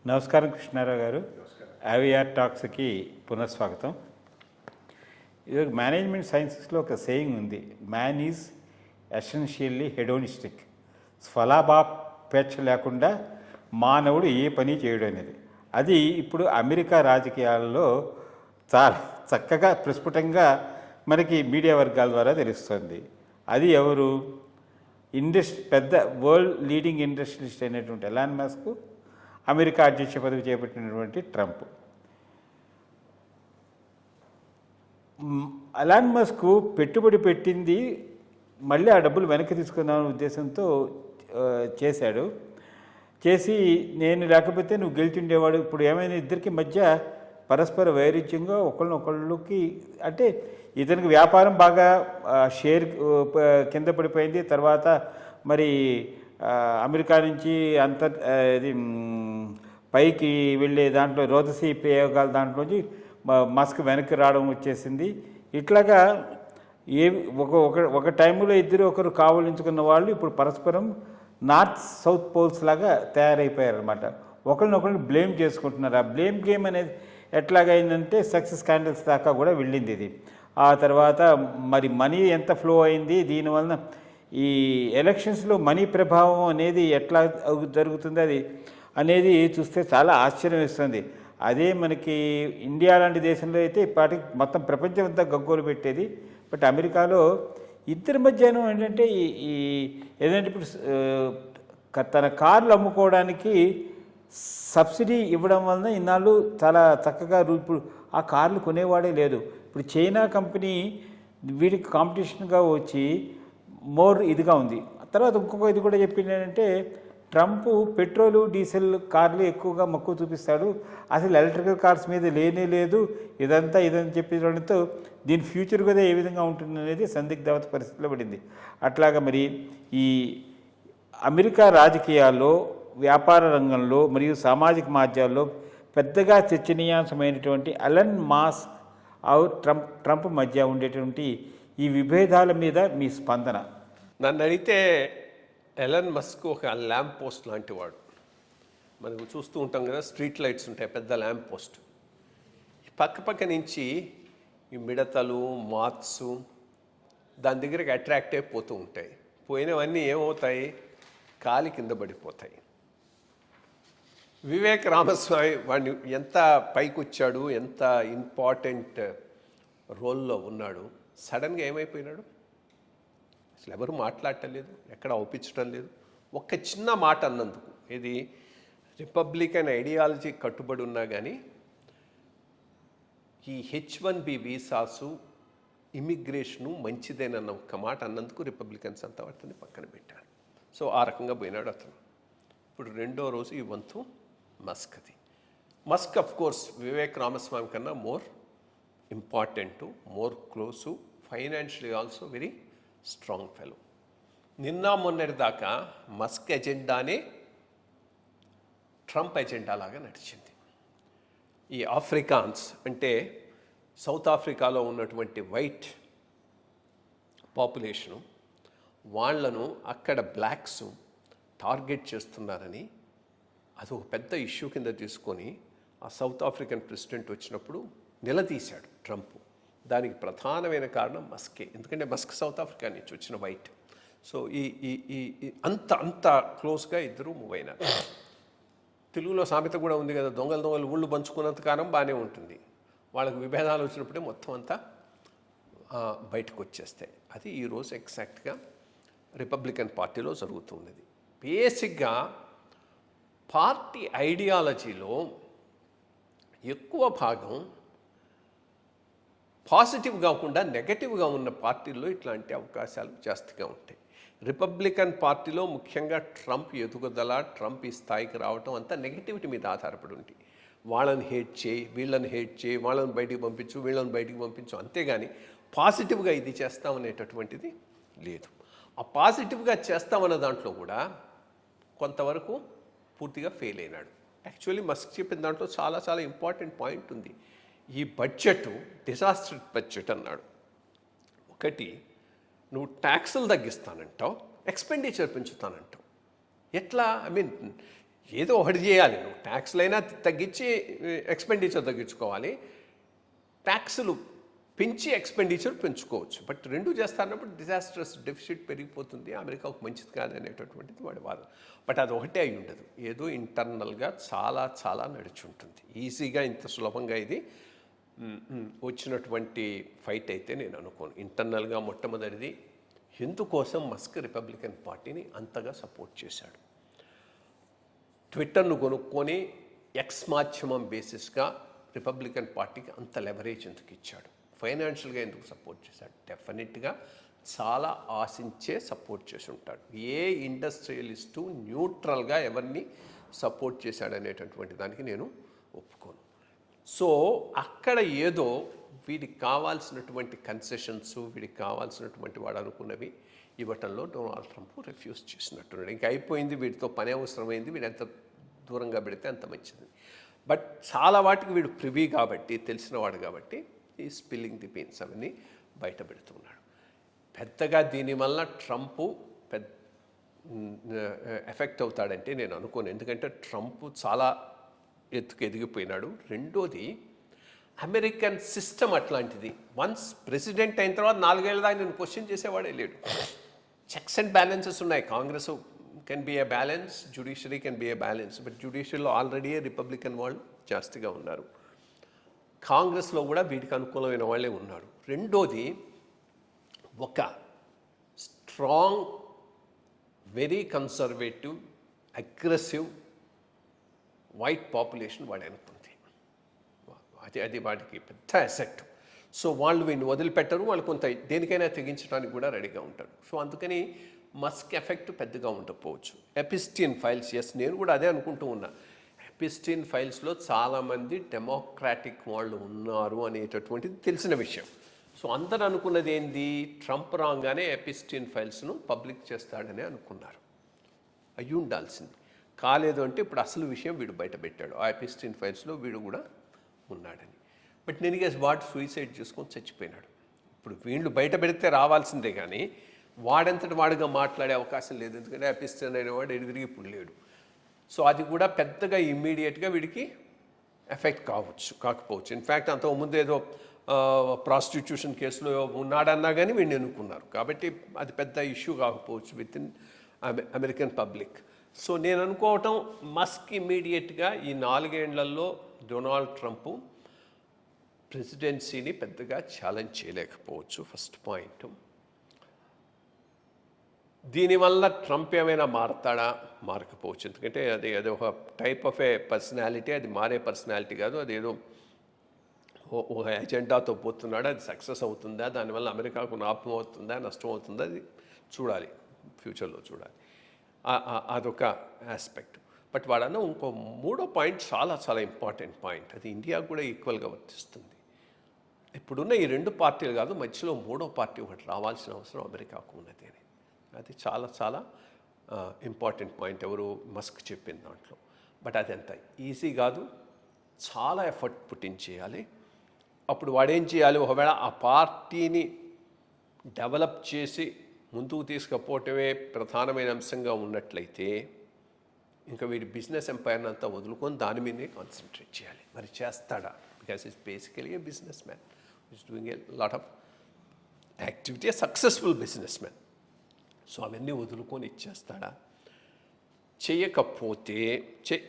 నమస్కారం కృష్ణారావు గారు. అవిఆర్ టాక్స్కి పునఃస్వాగతం. ఇది మేనేజ్మెంట్ సైన్సెస్లో ఒక సేయింగ్ ఉంది, మ్యాన్ ఈజ్ ఎసెన్షియల్లీ హెడోనిస్టిక్. స్వలాభాపేక్ష లేకుండా మానవుడు ఏ పని చేయడం అనేది. అది ఇప్పుడు అమెరికా రాజకీయాల్లో చాలా చక్కగా ప్రస్ఫుటంగా మనకి మీడియా వర్గాల ద్వారా తెలుస్తుంది. అది ఎవరు? పెద్ద వరల్డ్ లీడింగ్ ఇండస్ట్రియలిస్ట్ అయినటువంటి ఎలాన్ మస్క్, అమెరికా అధ్యక్ష పదవి చేపట్టినటువంటి ట్రంప్. ఎలాన్ మస్క్ పెట్టుబడి పెట్టింది మళ్ళీ ఆ డబ్బులు వెనక్కి తీసుకుందామనే ఉద్దేశంతో చేసి నేను లేకపోతే నువ్వు గెలిచిండేవాడు. ఇప్పుడు ఏమైనా ఇద్దరికి మధ్య పరస్పర వైరుధ్యంగా ఒకళ్ళకి, అంటే ఇతనికి వ్యాపారం బాగా షేర్ కింద పడిపోయింది. తర్వాత మరి అమెరికా నుంచి ఇది పైకి వెళ్ళే దాంట్లో రోదసీ ప్రయోగాల దాంట్లోంచి మస్క్ వెనక్కి రావడం వచ్చేసింది. ఇట్లాగా ఒక టైంలో ఇద్దరు ఒకరు కావలించుకున్న వాళ్ళు ఇప్పుడు పరస్పరం నార్త్ సౌత్ పోల్స్ లాగా తయారైపోయారనమాట. ఒకరినొకరిని బ్లేమ్ చేసుకుంటున్నారు. ఆ బ్లేమ్ గేమ్ అనేది ఎట్లాగైందంటే సక్సెస్ స్కాండల్స్ దాకా కూడా వెళ్ళింది ఇది. ఆ తర్వాత మరి మనీ ఎంత ఫ్లో అయింది, దీనివలన ఈ ఎలక్షన్స్లో మనీ ప్రభావం అనేది ఎట్లా జరుగుతుంది అనేది చూస్తే చాలా ఆశ్చర్యం వేస్తుంది. అదే మనకి ఇండియా లాంటి దేశంలో అయితే ఇప్పటికి మొత్తం ప్రపంచం అంతా గగ్గోలు పెట్టేది. బట్ అమెరికాలో ఇద్దరి మధ్యాహ్నం ఏంటంటే ఈ ఏదంటే ఇప్పుడు తన కార్లు అమ్ముకోవడానికి సబ్సిడీ ఇవ్వడం వలన ఇన్నాళ్ళు చాలా చక్కగా ఇప్పుడు ఆ కార్లు కొనేవాడే లేదు. ఇప్పుడు చైనా కంపెనీ వీడికి కాంపిటీషన్గా వచ్చి మోర్ ఇదిగా ఉంది. తర్వాత ఇంకొక ఇది కూడా చెప్పింది ఏంటంటే ట్రంప్ పెట్రోలు డీజిల్ కార్లు ఎక్కువగా మక్కువ చూపిస్తాడు, అసలు ఎలక్ట్రికల్ కార్స్ మీద లేనే లేదు, ఇదని చెప్పడంతో దీని ఫ్యూచర్ కూడా ఏ విధంగా ఉంటుంది అనేది సందిగ్ధవత పరిస్థితిలో పడింది. అట్లాగా మరి ఈ అమెరికా రాజకీయాల్లో, వ్యాపార రంగంలో మరియు సామాజిక మాధ్యమాల్లో పెద్దగా చర్చనీయాంశమైనటువంటి ఎలన్ మస్క్ ట్రంప్ మధ్య ఉండేటువంటి ఈ విభేదాల మీద మీ స్పందన? నన్ను అడిగితే ఎలన్ మస్క్ ఒక ల్యాంప్ పోస్ట్ లాంటి వాడు. మనకు చూస్తూ ఉంటాం కదా, స్ట్రీట్ లైట్స్ ఉంటాయి, పెద్ద ల్యాంప్ పోస్ట్. పక్క నుంచి ఈ మిడతలు, మాత్స్ దాని దగ్గరికి అట్రాక్ట్ అయిపోతూ ఉంటాయి. పోయినవన్నీ ఏమవుతాయి? కాలి కింద పడిపోతాయి. వివేక్ రామస్వామి వాడిని ఎంత పైకి వచ్చాడు, ఎంత ఇంపార్టెంట్ రోల్లో ఉన్నాడు, సడన్గా ఏమైపోయినాడు? అసలు ఎవరు మాట్లాడటలేదు, ఎక్కడ ఒప్పించడం లేదు. ఒక్క చిన్న మాట అన్నందుకు, ఇది రిపబ్లికన్ ఐడియాలజీ కట్టుబడి ఉన్నా కానీ ఈ H1B వీసాసు, ఇమిగ్రేషను మంచిదేనన్న ఒక్క మాట అన్నందుకు రిపబ్లికన్స్ అంతా వాటిని పక్కన పెట్టారు. సో ఆ రకంగా పోయినాడు అతను. ఇప్పుడు రెండో రోజు ఈ వంతు మస్క్ది. Musk of course Vivek Ramaswamy కన్నా more important, more close, financially also very strong fellow. నిన్న మొన్నటి దాకా మస్క్ ఎజెండానే ట్రంప్ ఎజెండా లాగా నడిచింది. ఈ ఆఫ్రికాన్స్ అంటే సౌత్ ఆఫ్రికాలో ఉన్నటువంటి వైట్ పాపులేషను, వాళ్లను అక్కడ బ్లాక్స్ టార్గెట్ చేస్తున్నారని అది ఒక పెద్ద ఇష్యూ కింద తీసుకొని ఆ సౌత్ ఆఫ్రికన్ ప్రెసిడెంట్ వచ్చినప్పుడు నిలదీశాడు ట్రంప్. దానికి ప్రధానమైన కారణం మస్కే, ఎందుకంటే మస్క్ సౌత్ ఆఫ్రికా నుంచి వచ్చిన వైట్. సో అంత క్లోజ్గా ఇద్దరు మూవ్ అయినారు. తెలుగులో సామెత కూడా ఉంది కదా, దొంగలు ఊళ్ళు పంచుకున్నంత కాలం బాగానే ఉంటుంది, వాళ్ళకి విభేదాలు వచ్చినప్పుడే మొత్తం అంతా బయటకు వచ్చేస్తాయి. అది ఈరోజు ఎగ్జాక్ట్గా రిపబ్లికన్ పార్టీలో జరుగుతున్నది. బేసిక్గా పార్టీ ఐడియాలజీలో ఎక్కువ భాగం పాజిటివ్ కాకుండా నెగటివ్గా ఉన్న పార్టీల్లో ఇట్లాంటి అవకాశాలు జాస్తిగా ఉంటాయి. రిపబ్లికన్ పార్టీలో ముఖ్యంగా ట్రంప్ ఎదుగుదల, ట్రంప్ ఈ స్థాయికి రావటం అంతా నెగటివిటీ మీద ఆధారపడి ఉంది. వాళ్ళని హేట్ చేయి, వీళ్ళని హేట్ చేయి, వాళ్ళని బయటికి పంపించు, వీళ్ళని బయటికి పంపించు, అంతేగాని పాజిటివ్గా ఇది చేస్తామనేటటువంటిది లేదు. ఆ పాజిటివ్గా చేస్తామన్న దాంట్లో కూడా కొంతవరకు పూర్తిగా ఫెయిల్ అయినాడు. యాక్చువల్లీ మస్క్ చెప్పిన దాంట్లో చాలా ఇంపార్టెంట్ పాయింట్ ఉంది. ఈ బడ్జెట్ డిజాస్టర్ బడ్జెట్ అన్నాడు. ఒకటి, నువ్వు ట్యాక్సులు తగ్గిస్తానంటావు, ఎక్స్పెండిచర్ పెంచుతానంటావు. ఎట్లా? ఏదో ఒకటి చేయాలి. నువ్వు ట్యాక్స్లైనా తగ్గించి ఎక్స్పెండిచర్ తగ్గించుకోవాలి, ట్యాక్సులు పెంచి ఎక్స్పెండిచర్ పెంచుకోవచ్చు. బట్ రెండు చేస్తారన్నప్పుడు డిజాస్ట్రస్ డెఫిసిట్ పెరిగిపోతుంది, అమెరికాకు మంచిది కాదనేటటువంటిది వాడి వాదన. బట్ అది ఒకటే అయి ఉండదు, ఏదో ఇంటర్నల్గా చాలా చాలా నడుచుంటుంది. ఈజీగా ఇంత సులభంగా ఇది వచ్చినటువంటి ఫైట్ అయితే నేను అనుకోను. ఇంటర్నల్గా మొట్టమొదటిది ఎందుకోసం మస్క్ రిపబ్లికన్ పార్టీని అంతగా సపోర్ట్ చేశాడు, ట్విట్టర్ను కొనుక్కొని ఎక్స్ మాధ్యమం బేసిస్గా రిపబ్లికన్ పార్టీకి అంత లెవరేజ్ ఎందుకు ఇచ్చాడు, ఫైనాన్షియల్గా ఎందుకు సపోర్ట్ చేశాడు, డెఫినెట్గా చాలా ఆశించే సపోర్ట్ చేసి ఉంటాడు. ఏ ఇండస్ట్రియలిస్టు న్యూట్రల్గా ఎవరిని సపోర్ట్ చేశాడనేటటువంటి దానికి నేను ఒప్పుకోను. సో అక్కడ ఏదో వీడికి కావాల్సినటువంటి కన్సెషన్స్, వీడికి కావాల్సినటువంటి వాడు అనుకున్నవి ఇవ్వటంలో డొనాల్డ్ ట్రంప్ రిఫ్యూజ్ చేసినట్టున్నాడు. ఇంకా అయిపోయింది, వీడితో పని అవసరమైంది, వీడు ఎంత దూరంగా పెడితే అంత మంచిది. బట్ చాలా వాటికి వీడు ప్రివీ కాబట్టి, తెలిసినవాడు కాబట్టి ఈ స్పిల్లింగ్ ది బీన్స్ అవన్నీ బయట పెడుతున్నాడు. పెద్దగా దీనివల్ల ట్రంప్ ఎఫెక్ట్ అవుతాడంటే నేను అనుకోను. ఎందుకంటే ట్రంప్ చాలా ఎత్తుకు ఎదిగిపోయినాడు. రెండోది అమెరికన్ సిస్టమ్ అట్లాంటిది. వన్స్ ప్రెసిడెంట్ అయిన తర్వాత 4 ఏళ్ళ దాకా నేను క్వశ్చన్ చేసేవాడే లేడు. చెక్స్ అండ్ బ్యాలెన్సెస్ ఉన్నాయి. Congress can be a balance, judiciary can be a balance. But జ్యుడిషియరీలో ఆల్రెడీ రిపబ్లికన్ వాళ్ళు జాస్తిగా ఉన్నారు, కాంగ్రెస్లో కూడా వీటికి అనుకూలమైన వాళ్ళే ఉన్నారు. రెండోది ఒక strong, very conservative, aggressive white population వాడు అనుకుంది. అది వాడికి పెద్ద అసెట్. సో వాళ్ళు వీడిని వదిలిపెట్టరు, వాళ్ళు కొంత దేనికైనా తెగించడానికి కూడా రెడీగా ఉంటారు. సో అందుకని మస్క్ ఎఫెక్ట్ పెద్దగా ఉండకపోవచ్చు. ఎపిస్టీన్ ఫైల్స్, ఎస్ నేను కూడా అదే అనుకుంటూ ఉన్నా. ఎపిస్టీన్ ఫైల్స్లో చాలామంది డెమోక్రాటిక్ వాళ్ళు ఉన్నారు అనేటటువంటిది తెలిసిన విషయం. సో అందరు అనుకున్నది ఏంది, ట్రంప్ రాగానే ఎపిస్టీన్ ఫైల్స్ను పబ్లిక్ చేస్తాడని అనుకున్నారు. అయ్యి ఉండాల్సింది. కాలేదు అంటే ఇప్పుడు అసలు విషయం వీడు బయట పెట్టాడు. ఆ ఎపిస్టీన్ ఫైల్స్లో వీడు కూడా ఉన్నాడని. బట్ నేను గెస్ వాడు సూసైడ్ చేసుకొని చచ్చిపోయినాడు. ఇప్పుడు వీళ్ళు బయట పెడితే రావాల్సిందే కానీ వాడంతటి వాడుగా మాట్లాడే అవకాశం లేదు. ఎందుకంటే ఎపిస్టీన్ అనేవాడు ఎదురుగా ఇప్పుడు లేడు. సో అది కూడా పెద్దగా ఇమ్మీడియట్గా వీడికి ఎఫెక్ట్ కాకపోవచ్చు. ఇన్ఫ్యాక్ట్ అంతకుముందు ఏదో ప్రాస్టిట్యూషన్ కేసులో ఉన్నాడన్నా కానీ వీడిని ఎన్నుకున్నారు. కాబట్టి అది పెద్ద ఇష్యూ కాకపోవచ్చు with in American public. So నేను అనుకోవటం మస్క్ ఇమ్మీడియట్గా ఈ 4 ఏళ్లలో డొనాల్డ్ ట్రంప్ ప్రెసిడెన్సీని పెద్దగా ఛాలెంజ్ చేయలేకపోవచ్చు. First point. దీనివల్ల ట్రంప్ ఏమైనా మారతాడా, మారకపోవచ్చు. ఎందుకంటే అది ఒక టైప్ ఆఫ్ ఏ పర్సనాలిటీ, అది మారే పర్సనాలిటీ కాదు. అదేదో ఒక ఎజెండాతో పోతున్నాడు, అది సక్సెస్ అవుతుందా, దానివల్ల అమెరికాకు లాభం అవుతుందా, నష్టం అవుతుందా, అది చూడాలి, ఫ్యూచర్లో చూడాలి. అదొక ఆస్పెక్ట్. బట్ వాడన్న ఇంకో 3వ పాయింట్ చాలా చాలా ఇంపార్టెంట్ పాయింట్. అది ఇండియాకు కూడా ఈక్వల్గా వర్తిస్తుంది. ఇప్పుడున్న ఈ 2 పార్టీలు కాదు, మధ్యలో 3వ పార్టీ ఒకటి రావాల్సిన అవసరం అమెరికాకు ఉన్నది అని. అది చాలా చాలా ఇంపార్టెంట్ పాయింట్ ఎవరు మస్క్ చెప్పిన దాంట్లో. బట్ అది అంత ఈజీ కాదు, చాలా ఎఫర్ట్ పుట్టించేయాలి. అప్పుడు వాడేం చేయాలి, ఒకవేళ ఆ పార్టీని డెవలప్ చేసి ముందుకు తీసుకుపోవటమే ప్రధానమైన అంశంగా ఉన్నట్లయితే ఇంకా వీడి బిజినెస్ ఎంపైర్ని అంతా వదులుకొని దాని మీదే కాన్సన్ట్రేట్ చేయాలి. మరి చేస్తాడా? Because is basically A business man is doing a lot of activity, a successful business man. So అవన్నీ వదులుకొని ఇచ్చేస్తాడా? చేయకపోతే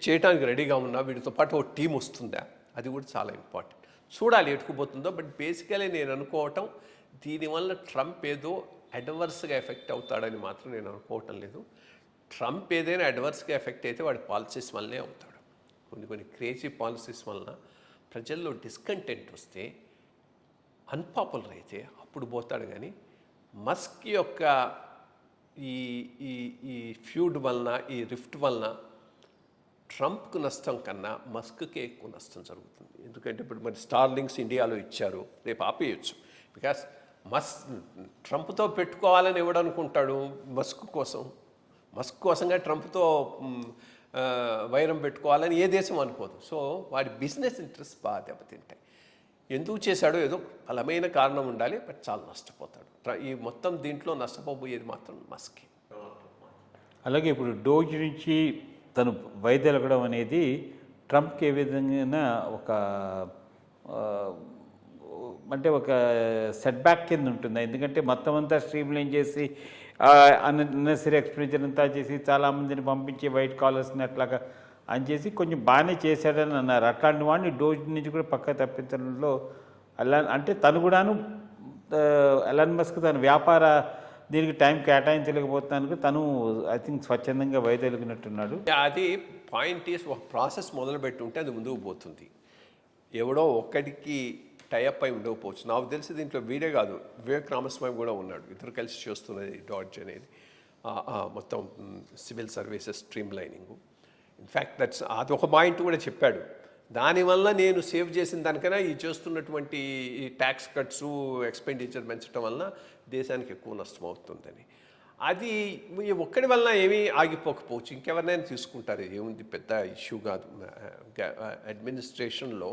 చేయడానికి రెడీగా ఉన్నా వీటితో పాటు ఒక టీం వస్తుందా, అది కూడా చాలా ఇంపార్టెంట్. చూడాలి ఎట్టుకుపోతుందో. బట్ బేసికలీ నేను అనుకోవటం దీనివల్ల ట్రంప్ ఏదో అడ్వర్స్గా ఎఫెక్ట్ అవుతాడని మాత్రం నేను అనుకోవటం లేదు. ట్రంప్ ఏదైనా అడ్వర్స్గా ఎఫెక్ట్ అయితే వాడి పాలసీస్ వల్లనే అవుతాడు. కొన్ని క్రేజీ పాలసీస్ వలన ప్రజల్లో డిస్కంటెంట్ వస్తే, అన్పాపులర్ అయితే అప్పుడు పోతాడు. కానీ మస్క్ యొక్క ఈ ఈ ఈ ఫ్యూడ్ వలన, ఈ రిఫ్ట్ వలన ట్రంప్కు నష్టం కన్నా మస్క్కే ఎక్కువ నష్టం జరుగుతుంది. ఎందుకంటే ఇప్పుడు మరి స్టార్లింక్స్ ఇండియాలో ఇచ్చారు, రేపు ఆపేయచ్చు. బికాస్ ట్రంప్తో పెట్టుకోవాలని ఎవడనుకుంటాడు? మస్క్ కోసంగా ట్రంప్తో వైరం పెట్టుకోవాలని ఏ దేశం అనుకోదు. సో వాడి బిజినెస్ ఇంట్రెస్ట్ బాగా దెబ్బతింటాయి. ఎందుకు చేశాడో ఏదో బలమైన కారణం ఉండాలి, బట్ చాలా నష్టపోతాడు. ఈ మొత్తం దీంట్లో నష్టపోయేది మాత్రం మస్కే. అలాగే ఇప్పుడు డోజ్ నుంచి తను వైదొలగడం అనేది ట్రంప్కి ఏ విధంగా ఒక ఆ, అంటే ఒక సెట్ బ్యాక్ కింద ఉంటుంది. ఎందుకంటే మొత్తం అంతా స్ట్రీమ్లైన్ చేసి అన్నెసరీ ఎక్స్పెండిచర్ అంతా చేసి చాలామందిని పంపించి వైట్ కాలర్స్ని అట్లాగా అని చేసి కొంచెం బాగానే చేశాడని అన్నారు. అట్లాంటి వాడిని డోజ్ నుంచి కూడా పక్క తప్పించడంలో అంటే తను కూడాను ఎలాన్ మస్క్ తన వ్యాపార దీనికి టైం కేటాయించలేకపోతున్నాను తను ఐ థింక్ స్వచ్ఛందంగా వైదొలిగినట్టున్నాడు. అది పాయింట్ ఈస్ ఒక ప్రాసెస్ మొదలుపెట్టి ఉంటే అది ముందుకు పోతుంది. ఎవడో ఒక్కడికి టైఅప్ అయి ఉండకపోవచ్చు. నాకు తెలిసి దీంట్లో వీడే కాదు, వివేక్ రామస్వామి కూడా ఉన్నాడు. ఇద్దరు కలిసి చేస్తున్నది డాడ్జ్ అనేది మొత్తం civil services stream lining. In fact అది ఒక పాయింట్ కూడా చెప్పాడు. దానివల్ల నేను సేవ్ చేసిన దానికన్నా ఈ చేస్తున్నటువంటి ఈ ట్యాక్స్ కట్స్ ఎక్స్పెండిచర్ పెంచడం వల్ల దేశానికి ఎక్కువ నష్టం అవుతుందని. అది ఒక్కడి వల్ల ఏమీ ఆగిపోకపోవచ్చు, ఇంకెవరినైనా తీసుకుంటారు. ఏముంది, పెద్ద ఇష్యూ కాదు. అడ్మినిస్ట్రేషన్లో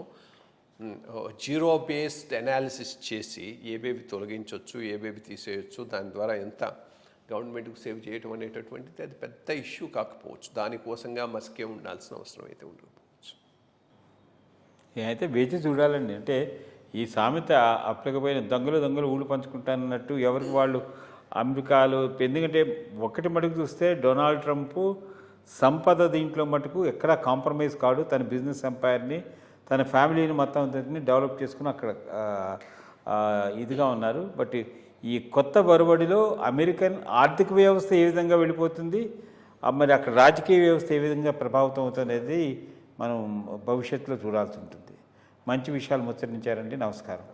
జీరో బేస్డ్ అనాలిసిస్ చేసి ఏవేవి తొలగించవచ్చు, ఏవేవి తీసేయచ్చు, దాని ద్వారా ఎంత గవర్నమెంట్కి సేవ్ చేయడం అనేటటువంటిది అది పెద్ద ఇష్యూ కాకపోవచ్చు. దానికోసంగా మస్కే ఉండాల్సిన అవసరం అయితే ఉండకపోవచ్చు. అయితే వేచి చూడాలండి. అంటే ఈ సామెత అప్పటికపోయిన దొంగలు ఊళ్ళు పంచుకుంటానన్నట్టు ఎవరికి వాళ్ళు అమెరికాలో, ఎందుకంటే ఒకటి మటుకు చూస్తే డొనాల్డ్ ట్రంప్ సంపద దీంట్లో మటుకు ఎక్కడా కాంప్రమైజ్ కాడు. తన బిజినెస్ ఎంపైర్ని, తన ఫ్యామిలీని మొత్తం అంతటిని డెవలప్ చేసుకుని అక్కడ ఇదిగా ఉన్నారు. బట్ ఈ కొత్త ఒరవడిలో అమెరికన్ ఆర్థిక వ్యవస్థ ఏ విధంగా వెళ్ళిపోతుంది, మరి అక్కడ రాజకీయ వ్యవస్థ ఏ విధంగా ప్రభావితం అవుతుంది అనేది మనం భవిష్యత్తులో చూడాల్సి ఉంటుంది. మంచి విషయాలు ముచ్చరించారండి. నమస్కారం.